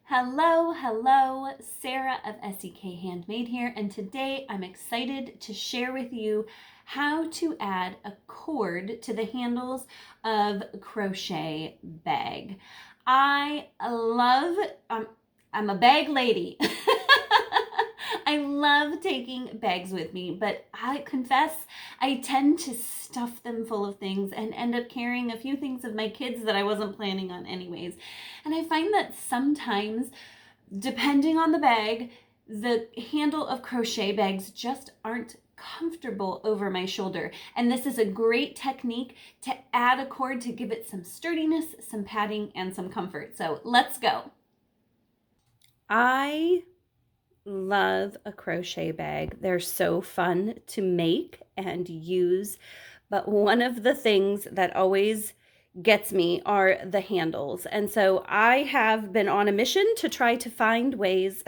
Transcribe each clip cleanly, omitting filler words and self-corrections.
Hello, Sarah of SEK Handmade here, and today I'm excited to share with you how to add a cord to the handles of crochet bag. I love, I'm a bag lady. I love taking bags with me, but I confess I tend to stuff them full of things and end up carrying a few things of my kids that I wasn't planning on anyways. And I find that sometimes, depending on the bag, the handle of crochet bags just aren't comfortable over my shoulder. And this is a great technique to add a cord to give it some sturdiness, some padding, and some comfort. So let's go. I love a crochet bag. They're so fun to make and use, but one of the things that always gets me are the handles. And so I have been on a mission to try to find ways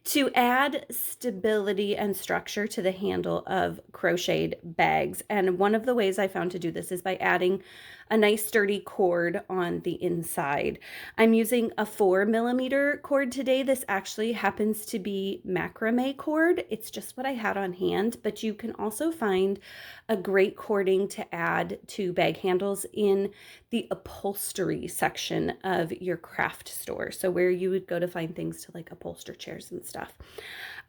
to add stability and structure to the handle of crocheted bags. And one of the ways I found to do this is by adding a nice sturdy cord on the inside. I'm using a 4mm cord today. This actually happens to be macrame cord. It's just what I had on hand, but you can also find a great cording to add to bag handles in the upholstery section of your craft store. So where you would go to find things to like upholster chairs and stuff.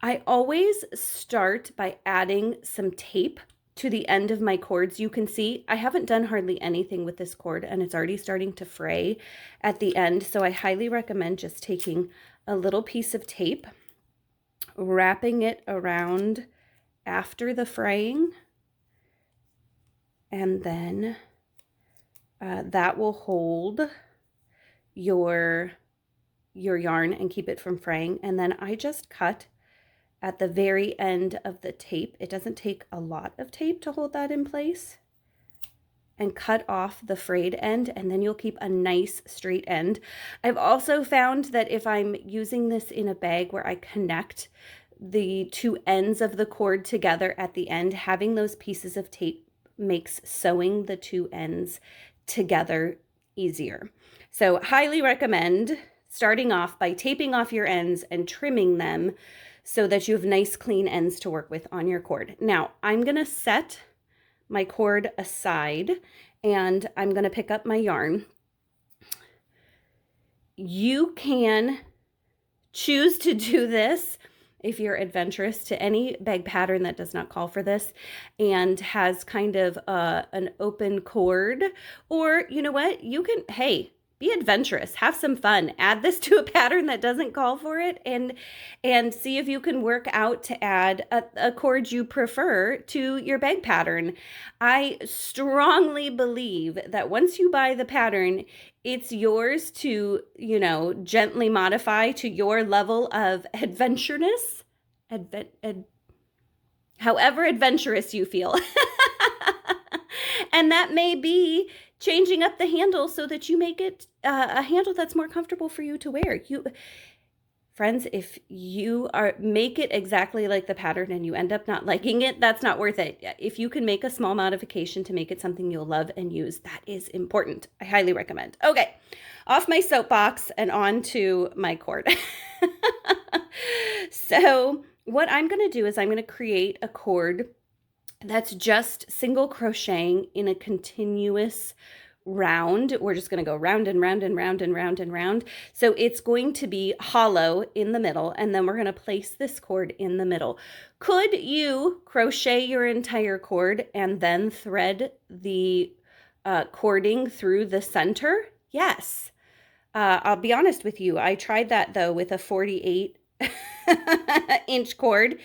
I always start by adding some tape to the end of my cords. You can see I haven't done hardly anything with this cord and it's already starting to fray at the end. So I highly recommend just taking a little piece of tape, wrapping it around after the fraying, and then that will hold your yarn and keep it from fraying. And then I just cut at the very end of the tape. It doesn't take a lot of tape to hold that in place, and cut off the frayed end, and then you'll keep a nice straight end. I've also found that if I'm using this in a bag where I connect the two ends of the cord together at the end, having those pieces of tape makes sewing the two ends together easier. So highly recommend starting off by taping off your ends and trimming them so that you have nice clean ends to work with on your cord. Now I'm gonna set my cord aside and I'm gonna pick up my yarn. You can choose to do this if you're adventurous to any bag pattern that does not call for this and has kind of an open cord, or you know what, you can, hey, be adventurous, have some fun, add this to a pattern that doesn't call for it, and see if you can work out to add a cord you prefer to your bag pattern. I strongly believe that once you buy the pattern, it's yours to, gently modify to your level of adventureness, however adventurous you feel. And that may be changing up the handle so that you make it a handle that's more comfortable for you to wear. Friends, if you make it exactly like the pattern and you end up not liking it, that's not worth it. If you can make a small modification to make it something you'll love and use, that is important. I highly recommend. Okay, off my soapbox and on to my cord. So what I'm going to do is I'm going to create a cord that's just single crocheting in a continuous round. We're just going to go round and round and round and round and round. So it's going to be hollow in the middle, and then we're going to place this cord in the middle. Could you crochet your entire cord and then thread the cording through the center? Yes. I'll be honest with you. I tried that though with a 48 inch cord.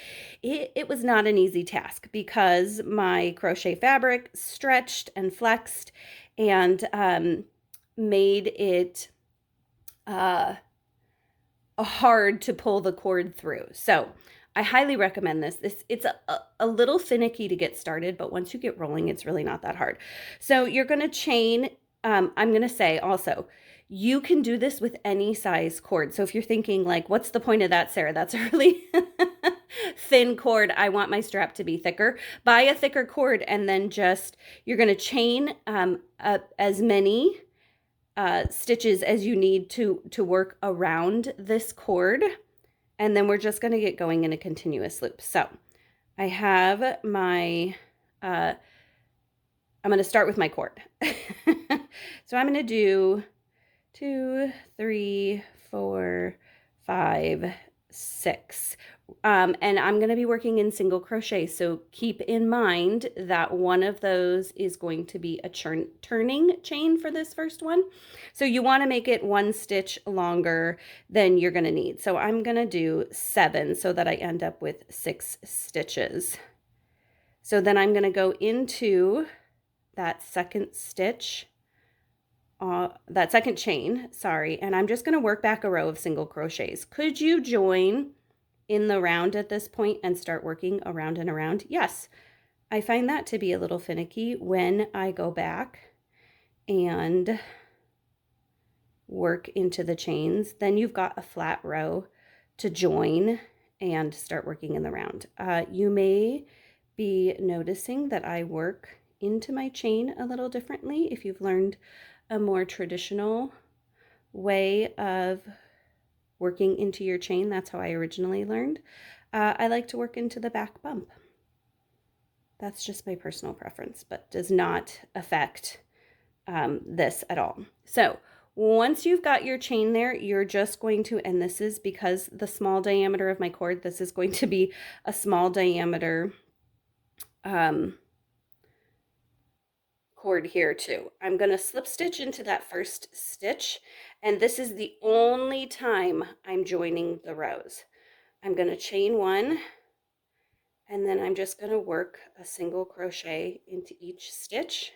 It was not an easy task because my crochet fabric stretched and flexed and made it hard to pull the cord through. So I highly recommend this. It's a little finicky to get started, but once you get rolling, it's really not that hard. So you're going to chain, I'm going to say also, you can do this with any size cord. So if you're thinking like, what's the point of that, Sarah? That's a really thin cord. I want my strap to be thicker. Buy a thicker cord and then you're going to chain as many stitches as you need to work around this cord. And then we're just going to get going in a continuous loop. So I have my, I'm going to start with my cord. So I'm going to do 2, 3, 4, 5, 6. And I'm going to be working in single crochet. So keep in mind that one of those is going to be a turning chain for this first one. So you want to make it 1 stitch longer than you're going to need. So I'm going to do 7 so that I end up with 6 stitches. So then I'm going to go into that second stitch, that second chain, sorry, and I'm just going to work back a row of single crochets. Could you join in the round at this point and start working around and around? Yes, I find that to be a little finicky when I go back and work into the chains. Then you've got a flat row to join and start working in the round. You may be noticing that I work into my chain a little differently. If you've learned a more traditional way of working into your chain, that's how I originally learned. I like to work into the back bump. That's just my personal preference, but does not affect this at all. So once you've got your chain there, you're just going to, and this is because the small diameter of my cord, this is going to be a small diameter cord here too. I'm going to slip stitch into that first stitch, and this is the only time I'm joining the rows. I'm going to chain 1, and then I'm just going to work a single crochet into each stitch,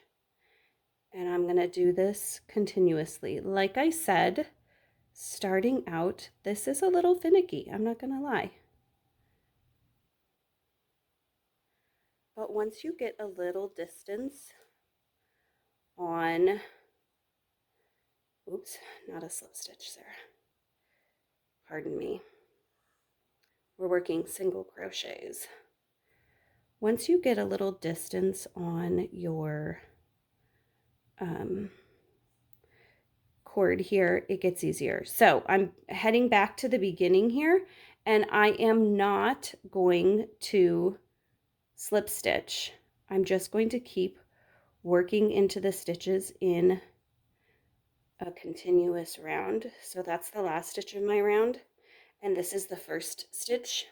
and I'm going to do this continuously. Like I said, starting out, this is a little finicky, I'm not going to lie. But once you get a little distance on, oops, not a slip stitch, Sarah. Pardon me. We're working single crochets. Once you get a little distance on your cord here, it gets easier. So I'm heading back to the beginning here, and I am not going to slip stitch. I'm just going to keep working into the stitches in a continuous round. So that's the last stitch of my round, and this is the first stitch.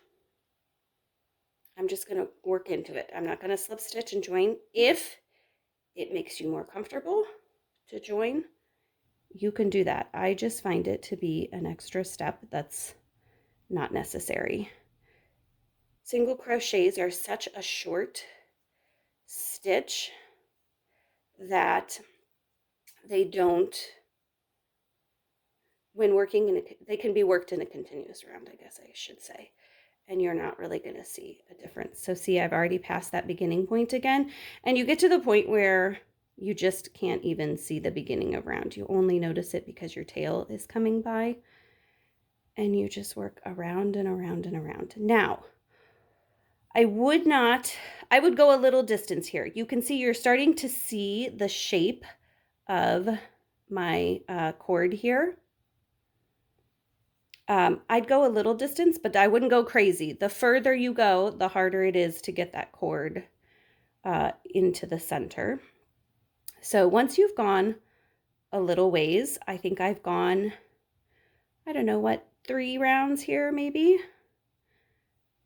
I'm just going to work into it. I'm not going to slip stitch and join. If it makes you more comfortable to join, you can do that. I just find it to be an extra step that's not necessary. Single crochets are such a short stitch that they don't, when working in they can be worked in a continuous round, I guess I should say, and you're not really going to see a difference. So see, I've already passed that beginning point again, and you get to the point where you just can't even see the beginning of round. You only notice it because your tail is coming by, and you just work around and around and around. Now, I would go a little distance here. You can see you're starting to see the shape of my cord here. I'd go a little distance, but I wouldn't go crazy. The further you go, the harder it is to get that cord into the center. So once you've gone a little ways, I think I've gone, I don't know what, 3 rounds here maybe.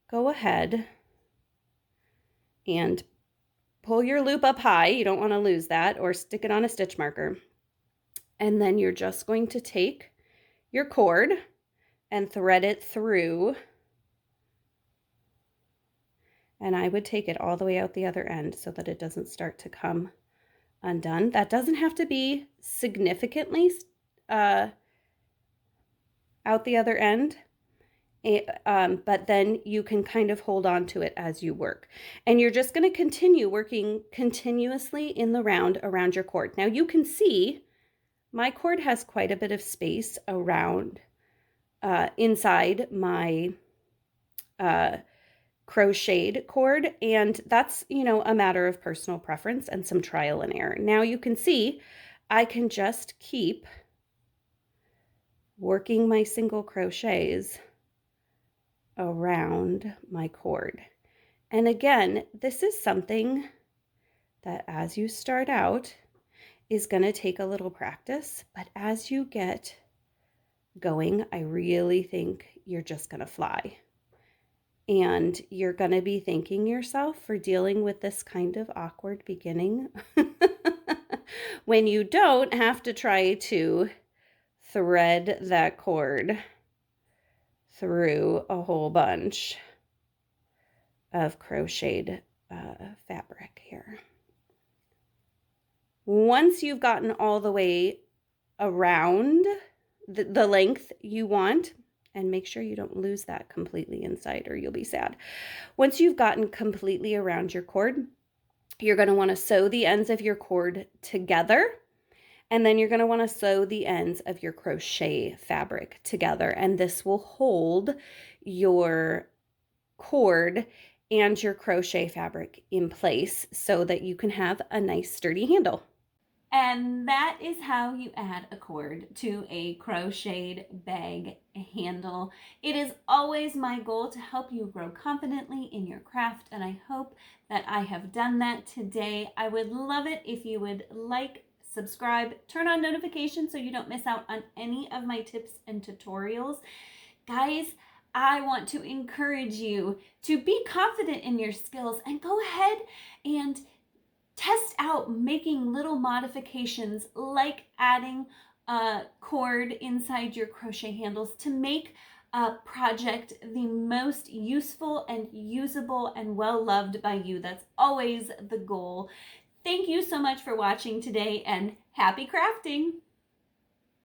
Go ahead and pull your loop up high. You don't want to lose that, or stick it on a stitch marker. And then you're just going to take your cord and thread it through. And I would take it all the way out the other end so that it doesn't start to come undone. That doesn't have to be significantly out the other end. But then you can kind of hold on to it as you work. And you're just going to continue working continuously in the round around your cord. Now you can see my cord has quite a bit of space around inside my crocheted cord, and that's, you know, a matter of personal preference and some trial and error. Now you can see I can just keep working my single crochets around my cord. And again, this is something that as you start out is going to take a little practice, but as you get going, I really think you're just going to fly. And you're going to be thanking yourself for dealing with this kind of awkward beginning when you don't have to try to thread that cord through a whole bunch of crocheted fabric here. Once you've gotten all the way around the length you want, and make sure you don't lose that completely inside or you'll be sad. Once you've gotten completely around your cord, you're going to want to sew the ends of your cord together, and then you're going to want to sew the ends of your crochet fabric together, and this will hold your cord and your crochet fabric in place so that you can have a nice sturdy handle. And that is how you add a cord to a crocheted bag handle. It is always my goal to help you grow confidently in your craft, and I hope that I have done that today. I would love it if you would like, subscribe, turn on notifications so you don't miss out on any of my tips and tutorials. Guys, I want to encourage you to be confident in your skills and go ahead and test out making little modifications like adding a cord inside your crochet handles to make a project the most useful and usable and well loved by you. That's always the goal. Thank you so much for watching today, and happy crafting!